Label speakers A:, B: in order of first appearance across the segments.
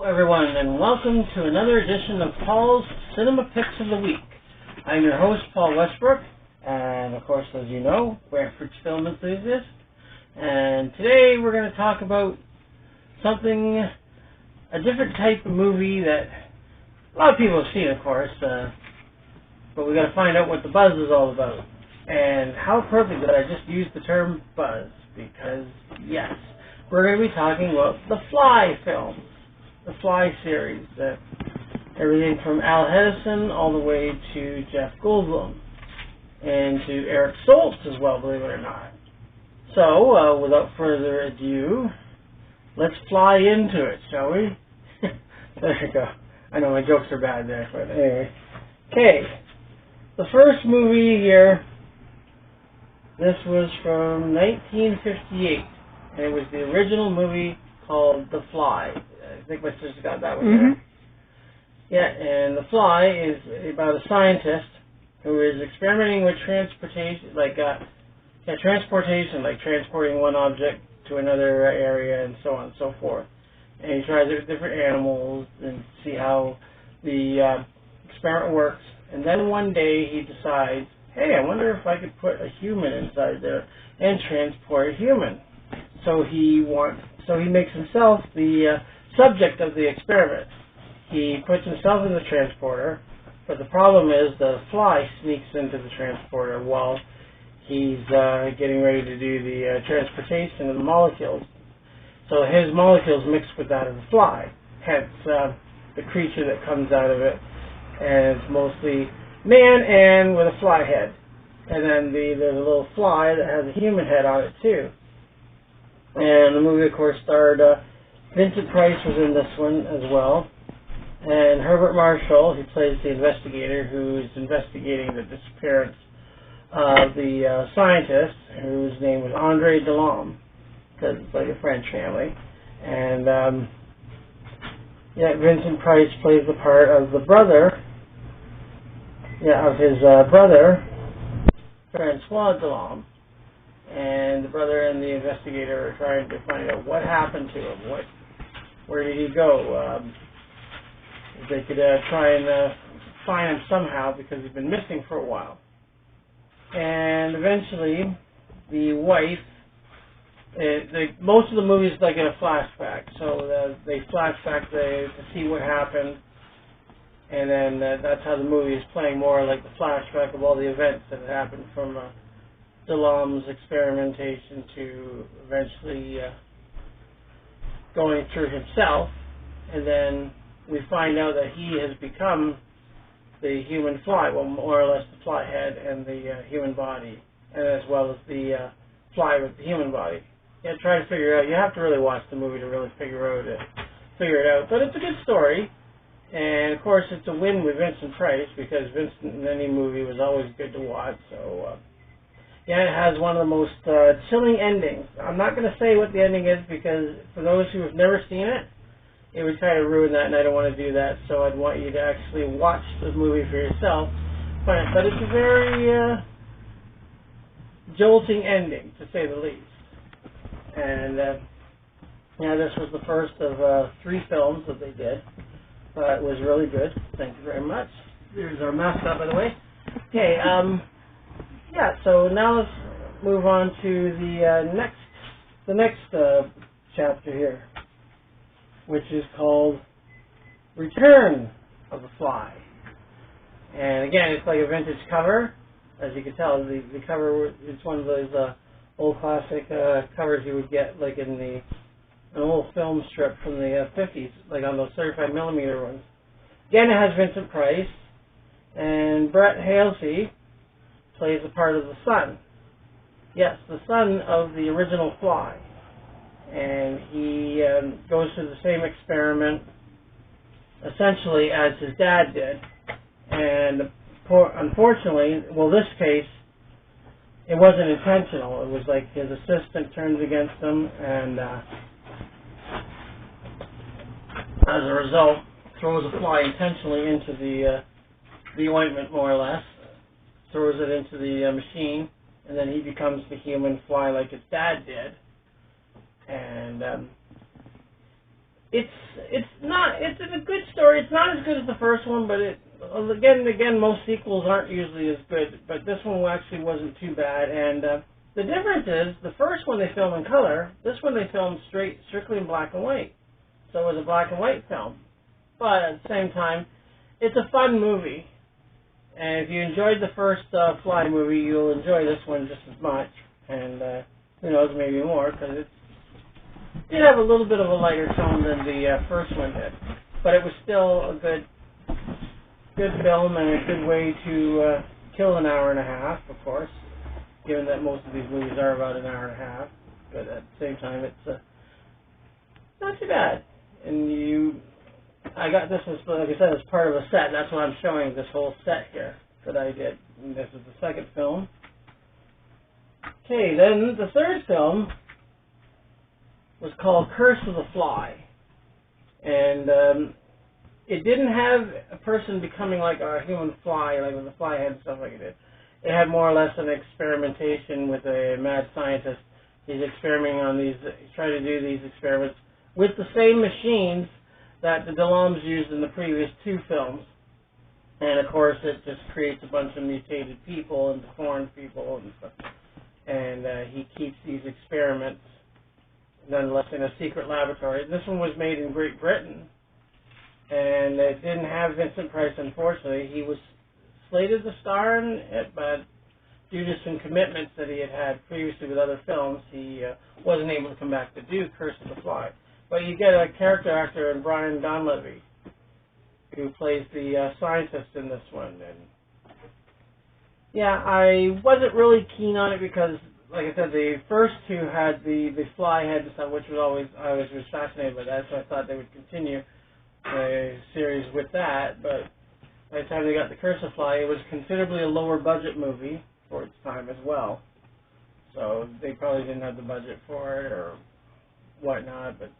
A: Hello everyone, and welcome to another edition of Paul's Cinema Picks of the Week. I'm your host, Paul Westbrook, and of course, as you know, Brantford's film enthusiast. And today we're going to talk about something, a different type of movie that a lot of people have seen, of course, but we got to find out what the buzz is all about. And how perfect that I just used the term buzz, because yes, we're going to be talking about the Fly films. The Fly series, everything from Al Hedison all the way to Jeff Goldblum and to Eric Stoltz as well, believe it or not. So, without further ado, let's fly into it, shall we? There you go. I know my jokes are bad there, but anyway. Okay, the first movie here, this was from 1958, and it was the original movie called The Fly. I think my sister got that one there. Yeah, and The Fly is about a scientist who is experimenting with transportation, like transporting one object to another area and so on and so forth. And he tries it with different animals and see how the experiment works. And then one day he decides, hey, I wonder if I could put a human inside there and transport a human. So he makes himself the subject of the experiment. He puts himself in the transporter, but the problem is the fly sneaks into the transporter while he's getting ready to do the transportation of the molecules. So his molecules mix with that of the fly, hence the creature that comes out of it, and it's mostly man and with a fly head. And then there's a little fly that has a human head on it too. And the movie, of course, starred Vincent Price was in this one as well. And Herbert Marshall, he plays the investigator who's investigating the disappearance of the scientist, whose name was Andre Delhomme, because it's like a French family. And Vincent Price plays the part of the brother, of his brother, Francois Delhomme. And the brother and the investigator are trying to find out what happened to him. Where did he go? They could try and find him somehow because he's been missing for a while. And eventually, the wife, most of the movie is like in a flashback. So they flashback to see what happened. And then that's how the movie is playing, more like the flashback of all the events that happened from Delhomme's experimentation to eventually going through himself, and then we find out that he has become the human fly, well, more or less the fly head and the human body, and as well as the fly with the human body. Yeah, try to figure it out. You have to really watch the movie to really figure it out. But it's a good story, and of course it's a win with Vincent Price, because Vincent in any movie was always good to watch. So. Yeah, it has one of the most chilling endings. I'm not going to say what the ending is, because for those who have never seen it, it would kind of ruin that, and I don't want to do that. So I'd want you to actually watch the movie for yourself. But it's a very jolting ending, to say the least. And this was the first of 3 films that they did. But it was really good. Thank you very much. Here's our mascot, by the way. Okay, so now let's move on to the next chapter here, which is called Return of the Fly. And again, it's like a vintage cover. As you can tell, the cover, it's one of those old classic covers you would get like in an old film strip from the 50s, like on those 35mm ones. Again, it has Vincent Price, and Brett Halsey plays the part of the son. Yes, the son of the original Fly. And he goes through the same experiment, essentially, as his dad did. And unfortunately, this case, it wasn't intentional. It was like his assistant turns against him, and as a result, throws a fly intentionally into the ointment, more or less. Throws it into the machine, and then he becomes the human fly like his dad did. And It's a good story. It's not as good as the first one, but again, most sequels aren't usually as good. But this one actually wasn't too bad. And the difference is the first one they filmed in color. This one they filmed strictly in black and white. So it was a black and white film. But at the same time, it's a fun movie. And if you enjoyed the first Fly movie, you'll enjoy this one just as much. And who knows, maybe more, because it did have a little bit of a lighter tone than the first one did. But it was still a good film and a good way to kill an hour and a half, of course, given that most of these movies are about an hour and a half. But at the same time, it's not too bad. And I got this, as, like I said, as part of a set. That's what I'm showing, this whole set here that I did. And this is the second film. Okay, then the third film was called Curse of the Fly. And it didn't have a person becoming like a human fly, like with a fly head and stuff like it did. It had more or less an experimentation with a mad scientist. He's experimenting on these, he's trying to do these experiments with the same machines that the Delaums used in the previous two films. And of course it just creates a bunch of mutated people and deformed people and stuff. And he keeps these experiments nonetheless in a secret laboratory. This one was made in Great Britain, and it didn't have Vincent Price, unfortunately. He was slated to star in it, but due to some commitments that he had previously with other films, he wasn't able to come back to do Curse of the Fly. But you get a character actor in Brian Donlevy, who plays the scientist in this one. And yeah, I wasn't really keen on it because, like I said, the first two had the fly head and stuff, which was I always was fascinated by that, so I thought they would continue the series with that. But by the time they got the Curse of Fly, it was considerably a lower budget movie for its time as well. So they probably didn't have the budget for it or whatnot. But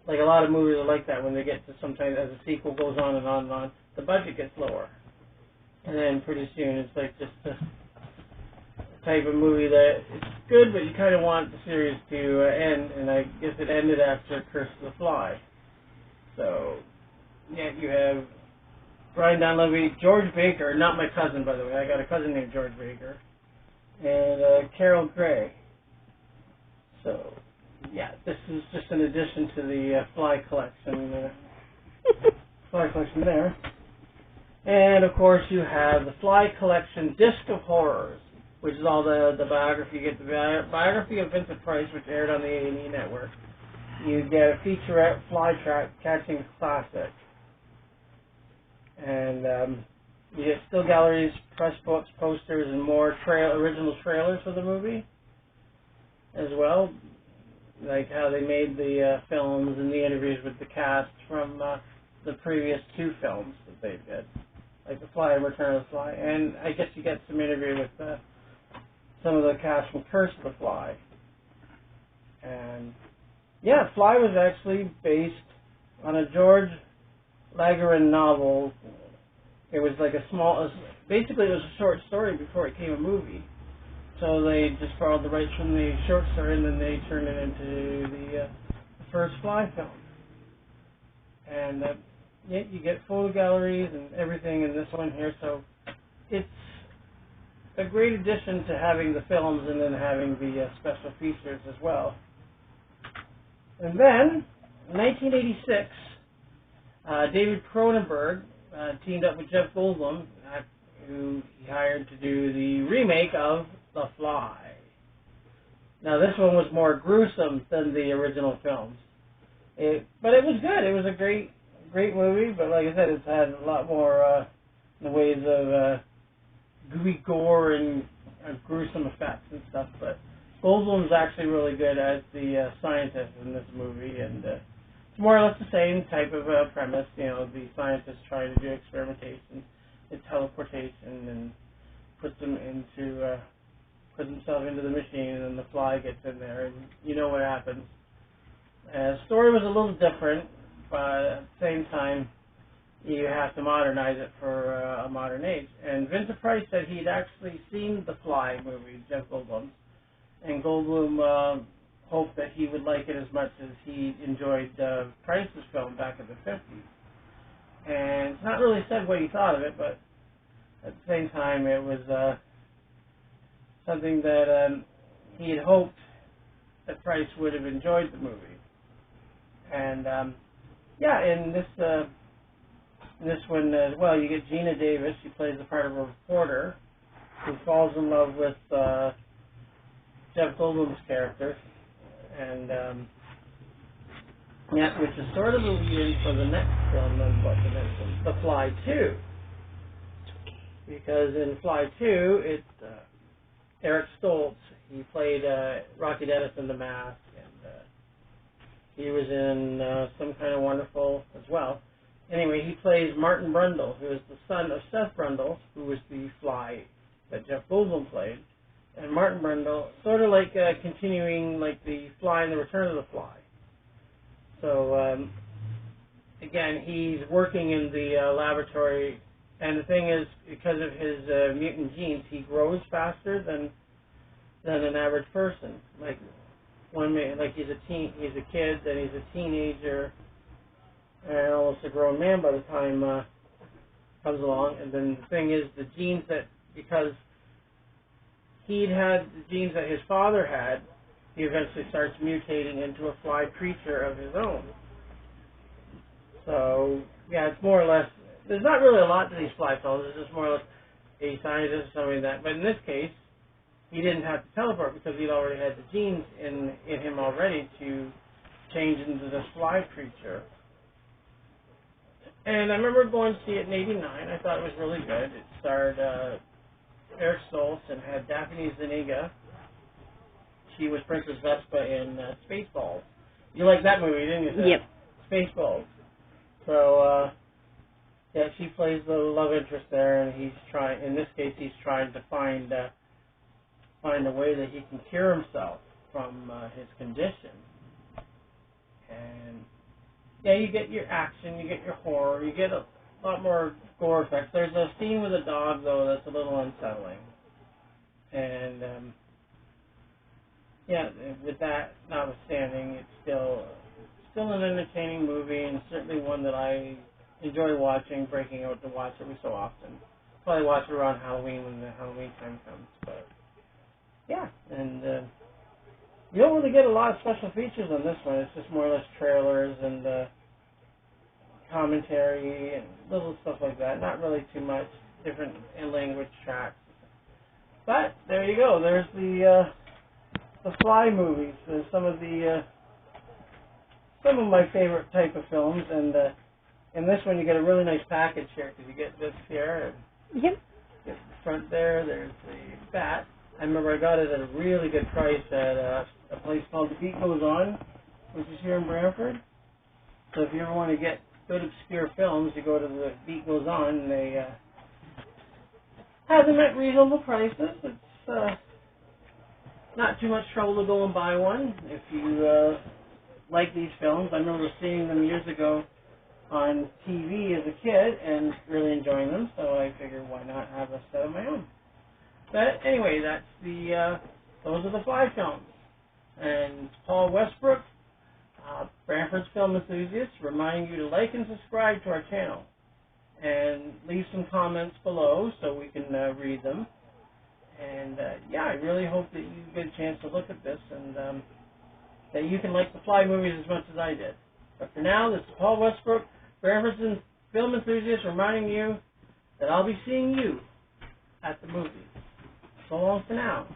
A: like a lot of movies are like that, when they get to sometimes as a sequel goes on and on and on, the budget gets lower. And then pretty soon it's like just a type of movie that it's good, but you kind of want the series to end, and I guess it ended after Curse of the Fly. So, yeah, you have Brian Donlevy, George Baker, not my cousin, by the way. I got a cousin named George Baker, and Carol Gray. So, yeah, this is just an addition to the Fly collection. Fly collection there. And, of course, you have the Fly Collection Disc of Horrors, which is all the biography. You get the biography of Vincent Price, which aired on the A&E network. You get a featurette, Fly Trap, Catching Classic. And you get still galleries, press books, posters, and more original trailers for the movie as well, like how they made the films and the interviews with the cast from the previous two films that they did, like The Fly and Return of the Fly. And I guess you get some interview with some of the cast from Curse of the Fly. And yeah, Fly was actually based on a George Lagerin novel. It was like basically it was a short story before it became a movie. So they just borrowed the rights from the short story, and then they turned it into the first Fly film. And yeah, you get photo galleries and everything in this one here, so it's a great addition to having the films and then having the special features as well. And then, in 1986, David Cronenberg teamed up with Jeff Goldblum, who he hired to do the remake of The Fly. Now, this one was more gruesome than the original films. But it was good. It was a great movie, but like I said, it's had a lot more in the ways of gooey gore and gruesome effects and stuff. But Goldblum's actually really good as the scientist in this movie, and it's more or less the same type of premise. You know, the scientist trying to do experimentation, it's teleportation, and puts himself into the machine, and then the fly gets in there, and you know what happens. The story was a little different, but at the same time, you have to modernize it for a modern age. And Vincent Price said he'd actually seen the Fly movie, Jeff Goldblum, and Goldblum hope that he would like it as much as he enjoyed Price's film back in the 50s. And it's not really said what he thought of it, but at the same time, it was something that he had hoped that Price would have enjoyed the movie. And in this one as well, you get Gina Davis. She plays the part of a reporter who falls in love with Jeff Goldblum's character, and which is sort of the lead-in for the next film I'm about to mention, The Fly 2. Because in Fly 2, it's Eric Stoltz. He played Rocky Dennis in The Mask, and he was in Some Kind of Wonderful as well. Anyway, he plays Martin Brundle, who is the son of Seth Brundle, who was the Fly that Jeff Goldblum played. And Martin Brundle, sort of like continuing like the Fly in The Return of the Fly. So, again, he's working in the laboratory, and the thing is, because of his mutant genes, he grows faster than an average person. Like he's a kid, then he's a teenager, and almost a grown man by the time comes along. And then the thing is, the genes that, because he'd had the genes that his father had, he eventually starts mutating into a fly creature of his own. So, yeah, it's more or less, there's not really a lot to these fly films. It's just more or less a scientist or something like that. But in this case, he didn't have to teleport because he'd already had the genes in him already to change into this fly creature. And I remember going to see it in '89. I thought it was really good. It starred Eric Stoltz and had Daphne Zuniga. She was Princess Vespa in Spaceballs. You liked that movie, didn't you, Seth?
B: Yep.
A: Spaceballs. So, she plays the love interest there, and he's trying to find a way that he can cure himself from his condition. And, you get your action, you get your horror, you get a lot more gore effects. There's a scene with a dog, though, that's a little unsettling. And, with that notwithstanding, it's still an entertaining movie, and certainly one that I enjoy watching, breaking out to watch every so often. Probably watch it around Halloween when the Halloween time comes. But, and you don't really get a lot of special features on this one. It's just more or less trailers and commentary and little stuff like that. Not really too much different in language tracks. But there you go. There's the Fly movies. There's some of my favorite type of films, and in this one you get a really nice package here because you get this here. And
B: yep.
A: Get the front there. There's the bat. I remember I got it at a really good price at a place called The Beat Goes On, which is here in Brantford. So if you ever want to get good obscure films, you go to The Beat Goes On, and they have them at reasonable prices. It's not too much trouble to go and buy one if you like these films. I remember seeing them years ago on TV as a kid and really enjoying them, so I figured why not have a set of my own. But anyway, that's those are the Fly films. And Paul Westbrook, Brantford's Film Enthusiast, reminding you to like and subscribe to our channel. And leave some comments below so we can read them. And I really hope that you get a chance to look at this and that you can like the Fly movies as much as I did. But for now, this is Paul Westbrook, Brantford's Film Enthusiast, reminding you that I'll be seeing you at the movies. So long for now.